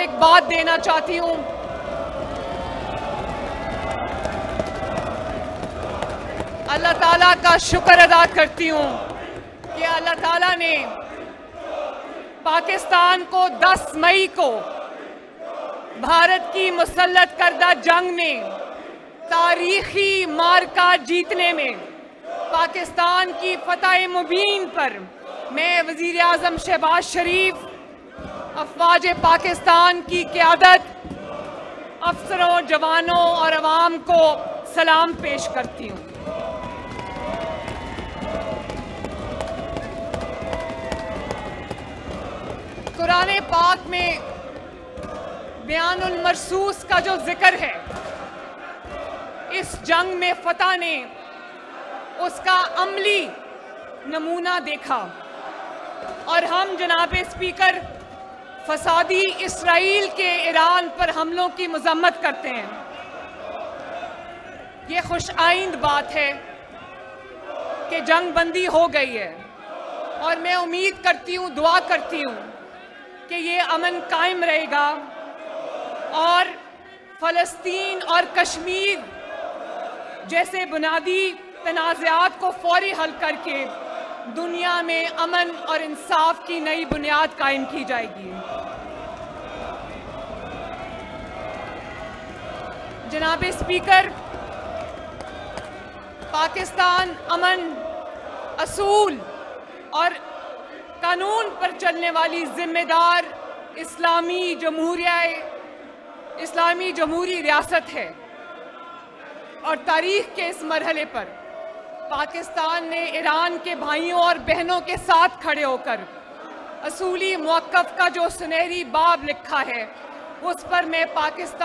एक बात देना चाहती हूं। अल्लाह ताला का शुक्र अदा करती हूं कि अल्लाह ताला ने पाकिस्तान को 10 मई को भारत की मुसल्लत करदा जंग में तारीखी मार्का जीतने में पाकिस्तान की फतह मुबीन पर मैं वज़ीर आज़म शहबाज शरीफ, अफवाज पाकिस्तान की क़यादत, अफसरों, जवानों और अवाम को सलाम पेश करती हूँ। कुरान पाक में बयानुल मरसूस का जो जिक्र है, इस जंग में फतह ने उसका अमली नमूना देखा और हम जनाबे स्पीकर फसादी इसराइल के ईरान पर हमलों की मजम्मत करते हैं। ये खुशआइंद बात है कि जंग बंदी हो गई है और मैं उम्मीद करती हूँ, दुआ करती हूँ कि ये अमन कायम रहेगा और फ़लस्तीन और कश्मीर जैसे बुनियादी तनाज़ात को फौरी हल करके दुनिया में अमन और इंसाफ की नई बुनियाद कायम की जाएगी। जनाबे स्पीकर, पाकिस्तान अमन, असूल और कानून पर चलने वाली जिम्मेदार इस्लामी जमहूरी रियासत है और तारीख के इस मरहले पर पाकिस्तान ने ईरान के भाइयों और बहनों के साथ खड़े होकर असूली मौक़िफ़ का जो सुनहरी बाब लिखा है, उस पर मैं पाकिस्तान